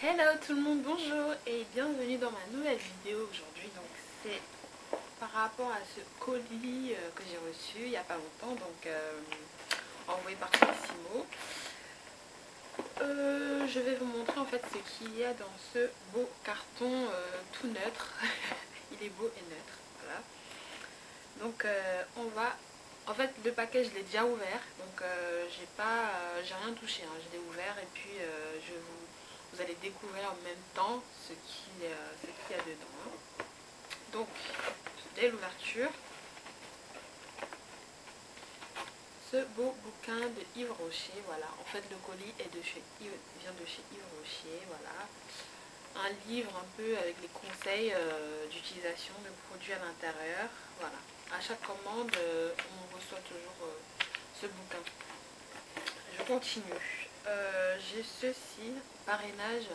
Hello tout le monde, bonjour et bienvenue dans ma nouvelle vidéo aujourd'hui. Donc c'est par rapport à ce colis que j'ai reçu il n'y a pas longtemps, donc envoyé par Colissimo. Je vais vous montrer en fait ce qu'il y a dans ce beau carton tout neutre. Il est beau et neutre, voilà. Donc en fait le paquet je l'ai déjà ouvert, donc j'ai rien touché, hein. Je l'ai ouvert et puis vous allez découvrir en même temps ce qu'il y a dedans. Donc dès l'ouverture, ce beau bouquin de Yves Rocher, voilà. En fait le colis vient de chez Yves Rocher, voilà. Un livre un peu avec les conseils d'utilisation de produits à l'intérieur, voilà. À chaque commande, on reçoit toujours ce bouquin. Je continue. J'ai ceci, parrainage,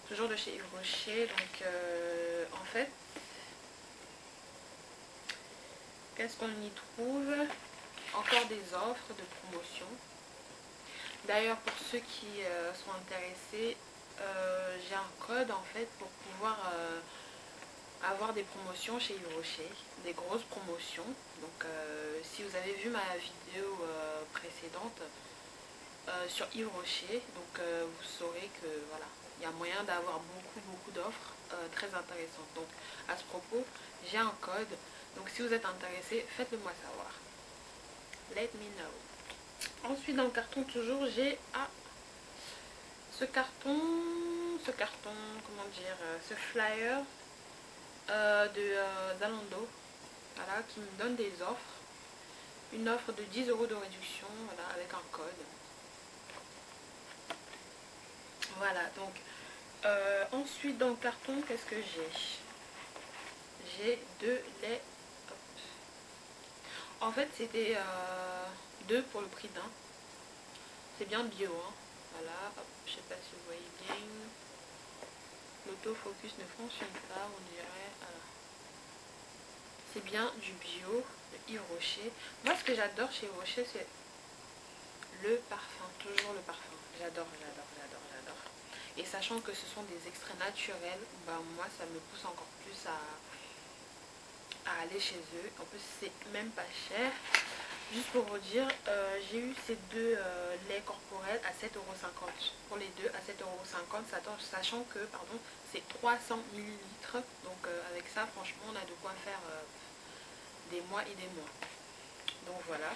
toujours de chez Yves Rocher. Donc, en fait, qu'est-ce qu'on y trouve? Encore des offres de promotion. D'ailleurs, pour ceux qui sont intéressés, j'ai un code en fait pour pouvoir avoir des promotions chez Yves Rocher, des grosses promotions. Donc si vous avez vu ma vidéo précédente sur Yves Rocher, donc vous saurez que voilà, il y a moyen d'avoir beaucoup d'offres très intéressantes. Donc à ce propos, j'ai un code. Donc si vous êtes intéressé, faites-le moi savoir. Let me know. Ensuite dans le carton toujours j'ai ce carton, comment dire, ce flyer de Zalando, voilà, qui me donne des offres. Une offre de 10 € de réduction, voilà, avec un code. Voilà, donc ensuite dans le carton, qu'est-ce que j'ai? J'ai deux laits. Hop. En fait, c'était deux pour le prix d'un. C'est bien bio, hein. Voilà, hop, je sais pas si vous voyez bien. L'autofocus ne fonctionne pas, on dirait. Voilà. C'est bien du bio de Yves Rocher. Moi, ce que j'adore chez Yves Rocher, c'est le parfum, toujours le parfum. J'adore. Et sachant que ce sont des extraits naturels, bah moi ça me pousse encore plus à aller chez eux. En plus c'est même pas cher. Juste pour vous dire, j'ai eu ces deux laits corporels à 7,50 €. Pour les deux à 7,50 €, sachant que c'est 300 millilitres. Donc avec ça franchement on a de quoi faire des mois et des mois. Donc voilà.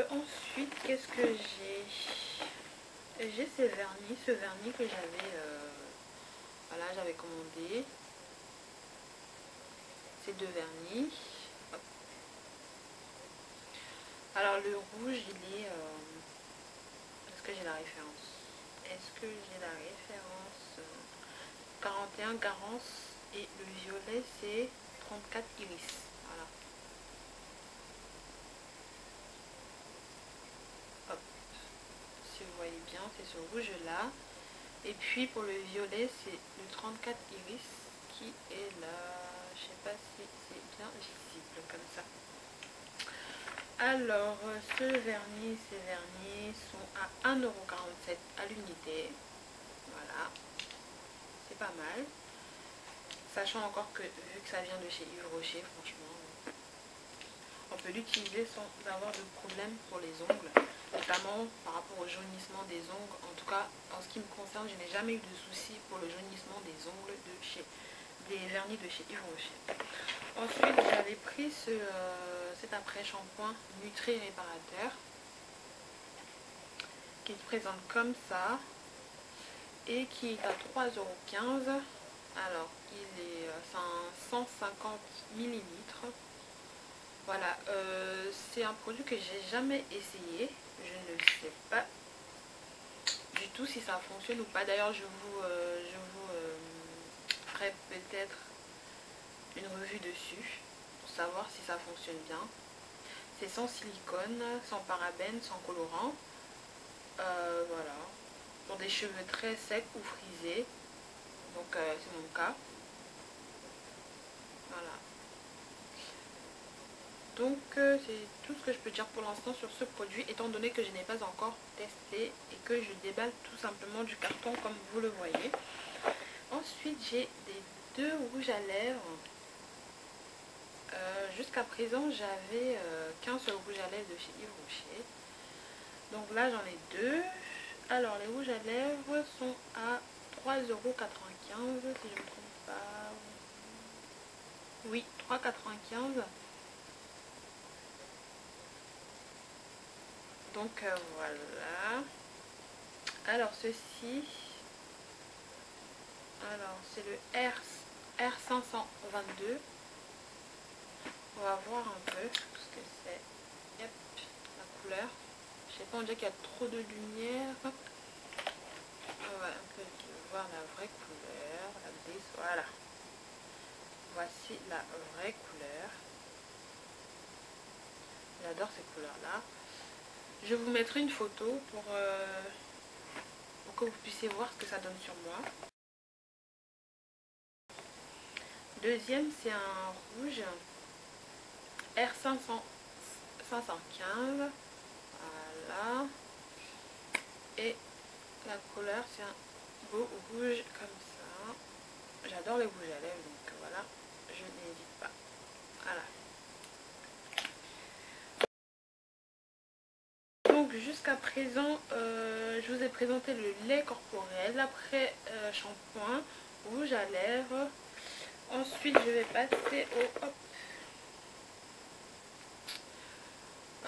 Ensuite, qu'est-ce que j'ai? J'ai ce vernis que j'avais commandé. Ces deux vernis. Hop. Alors le rouge, il est... est-ce que j'ai la référence? Est-ce que j'ai la référence? 41 Garance et le violet c'est 34 Iris. Voilà. Hop. Si vous voyez bien, c'est ce rouge là. Et puis pour le violet, c'est le 34 Iris qui est là. Je sais pas si c'est bien visible comme ça. Alors, ces vernis sont à 1,47 € à l'unité. Voilà, c'est pas mal. Sachant encore que, vu que ça vient de chez Yves Rocher, franchement, on peut l'utiliser sans avoir de problème pour les ongles. Notamment par rapport au jaunissement des ongles. En tout cas, en ce qui me concerne, je n'ai jamais eu de soucis pour le jaunissement des ongles des vernis de chez Yves Rocher. Ensuite, j'avais pris cet après-shampoing Nutri Réparateur qui se présente comme ça et qui est à 3,15 €. Alors, c'est un 150 millilitres. Voilà, c'est un produit que j'ai jamais essayé. Je ne sais pas du tout si ça fonctionne ou pas. D'ailleurs, je vous ferai peut-être une revue dessus pour savoir si ça fonctionne bien. C'est sans silicone, sans parabènes, sans colorant. Voilà. Pour des cheveux très secs ou frisés. Donc c'est mon cas. Voilà. Donc c'est tout ce que je peux dire pour l'instant sur ce produit, étant donné que je n'ai pas encore testé et que je déballe tout simplement du carton comme vous le voyez. Ensuite j'ai des deux rouges à lèvres. Jusqu'à présent j'avais qu'un seul rouge à lèvres de chez Yves Rocher. Donc là j'en ai deux. Alors les rouges à lèvres sont à 3,95 € si je ne me trompe pas. Oui, 3,95 €. Donc voilà. Alors ceci, alors c'est le R522. On va voir un peu ce que c'est. Yep, la couleur. Je sais pas, on dirait qu'il y a trop de lumière. On va un peu voir la vraie couleur. La brise, voilà. Voici la vraie couleur. J'adore ces couleurs-là. Je vous mettrai une photo pour que vous puissiez voir ce que ça donne sur moi. Deuxième, c'est un rouge R515. Voilà. Et la couleur, c'est un beau rouge comme ça. J'adore les rouges à lèvres, donc voilà, je n'hésite pas. Voilà. Donc jusqu'à présent, je vous ai présenté le lait corporel, après shampoing, rouge à lèvres. Ensuite, je vais passer au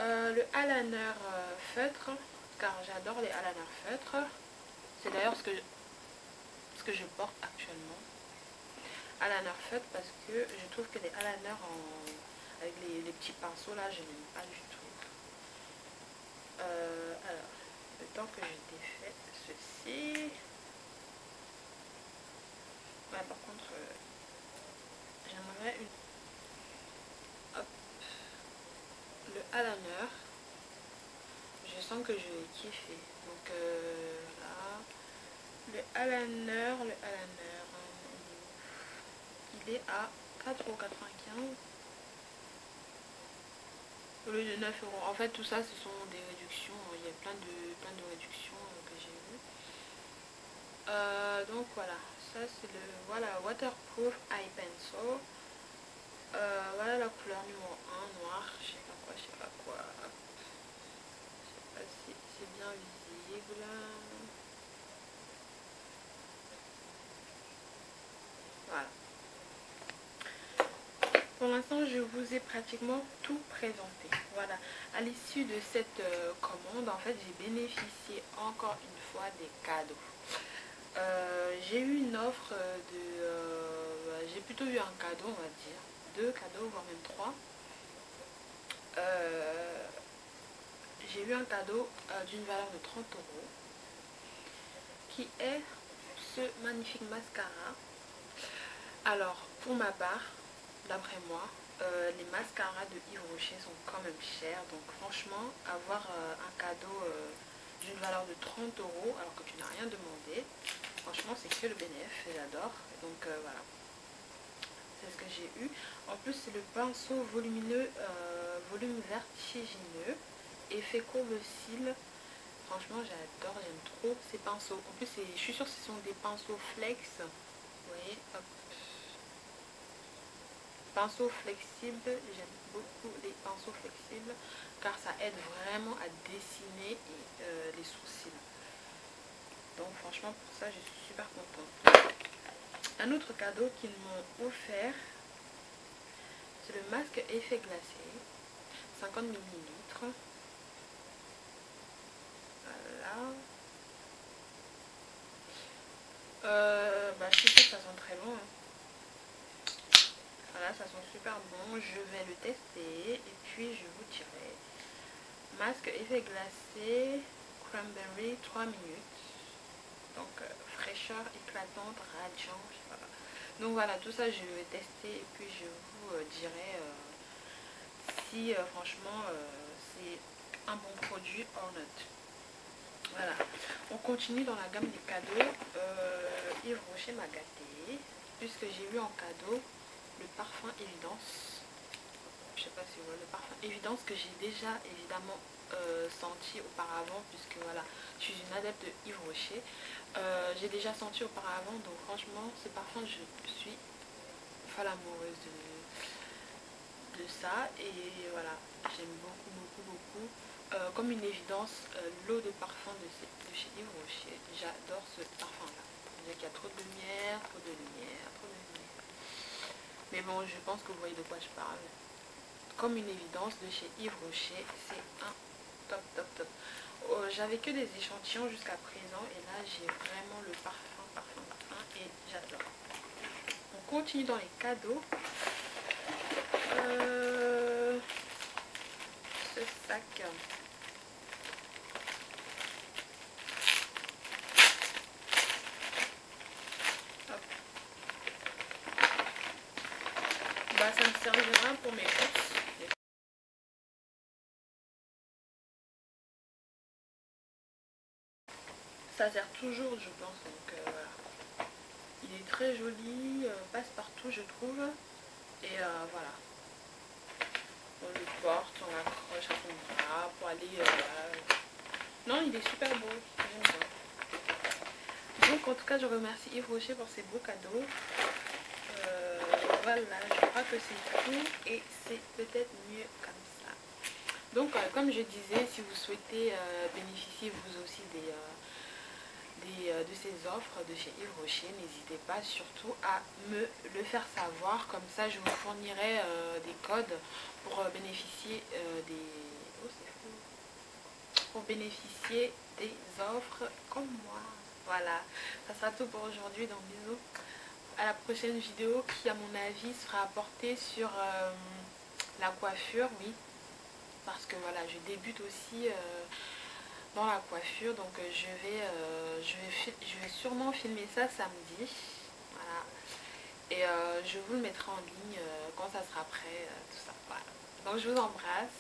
le eyeliner feutre, car j'adore les eyeliners feutres. C'est d'ailleurs ce que je porte actuellement. Eyeliner feutre parce que je trouve que les eyeliners avec les petits pinceaux là, je n'aime pas du tout. Alors, le temps que je défais ceci. Ouais, par contre, j'aimerais une... Hop. Le eyeliner. Je sens que je vais kiffer. Donc là, le eyeliner, il est à 4,95 € au lieu de 9 €. En fait, tout ça, ce sont des réductions. Il y a plein de réductions que j'ai vues. Donc voilà, ça c'est le waterproof eye pencil. Voilà la couleur numéro 1, noir, je sais pas quoi. Je sais pas si c'est bien visible. Voilà. Pour l'instant, je vous ai pratiquement tout présenté. Voilà. À l'issue de cette commande, en fait, j'ai bénéficié encore une fois des cadeaux. J'ai eu une offre j'ai plutôt eu un cadeau, on va dire. 2 cadeaux, voire même 3. J'ai eu un cadeau d'une valeur de 30 € qui est ce magnifique mascara. Alors, pour ma part, d'après moi, les mascaras de Yves Rocher sont quand même chers. Donc franchement, avoir un cadeau d'une valeur de 30 € alors que tu n'as rien demandé, franchement c'est que le bénéfice et j'adore. Donc voilà, c'est ce que j'ai eu. En plus c'est le pinceau volumineux, volume vertigineux, effet courbe cils. Franchement j'adore, j'aime trop ces pinceaux. En plus je suis sûre que ce sont des pinceaux flex. Vous voyez, hop. Pinceau flexible, j'aime beaucoup les pinceaux flexibles car ça aide vraiment à dessiner les sourcils. Donc franchement pour ça je suis super contente. Un autre cadeau qu'ils m'ont offert, c'est le masque effet glacé 50 ml. Voilà. Je suis sûre que ça sent très bon. Voilà, ça sent super bon. Je vais le tester et puis je vous dirai. Masque effet glacé, cranberry, 3 minutes. Donc fraîcheur éclatante, radiant. Voilà. Donc voilà, tout ça je vais tester et puis je vous dirai si franchement c'est un bon produit or not. Voilà, on continue dans la gamme des cadeaux. Yves Rocher m'a gâté puisque j'ai eu en cadeau le parfum Évidence. je sais pas si vous voyez, le parfum Évidence que j'ai déjà évidemment senti auparavant, puisque voilà, je suis une adepte de Yves Rocher. J'ai déjà senti auparavant, donc franchement ce parfum je suis folle amoureuse de ça, et voilà, j'aime beaucoup beaucoup beaucoup. Comme une évidence, l'eau de parfum de chez Yves Rocher, j'adore ce parfum là. Il y a trop de lumière, trop de lumière, trop de lumière. Mais bon, je pense que vous voyez de quoi je parle. Comme une évidence de chez Yves Rocher, c'est un top top top. J'avais que des échantillons jusqu'à présent, et là j'ai vraiment le parfum et j'adore. On continue dans les cadeaux. Ce sac. Hop. Bah, ça me servira pour mes courses. Ça sert toujours, je pense, donc voilà. Il est très joli, passe partout je trouve. Et voilà. On le porte, on l'accroche à son bras pour aller non, il est super beau, j'aime bien. Donc en tout cas je remercie Yves Rocher pour ses beaux cadeaux. Voilà, je crois que c'est tout et c'est peut-être mieux comme ça. Donc comme je disais, si vous souhaitez bénéficier vous aussi de ces offres de chez Yves Rocher, n'hésitez pas surtout à me le faire savoir, comme ça je vous fournirai des codes pour bénéficier oh, c'est fou. Pour bénéficier des offres comme moi. Voilà, ça sera tout pour aujourd'hui, donc bisous. À la prochaine vidéo qui à mon avis sera portée sur la coiffure, oui, parce que voilà, je débute aussi dans la coiffure, donc je vais sûrement filmer ça samedi, voilà, et je vous le mettrai en ligne quand ça sera prêt, tout ça, voilà. Donc je vous embrasse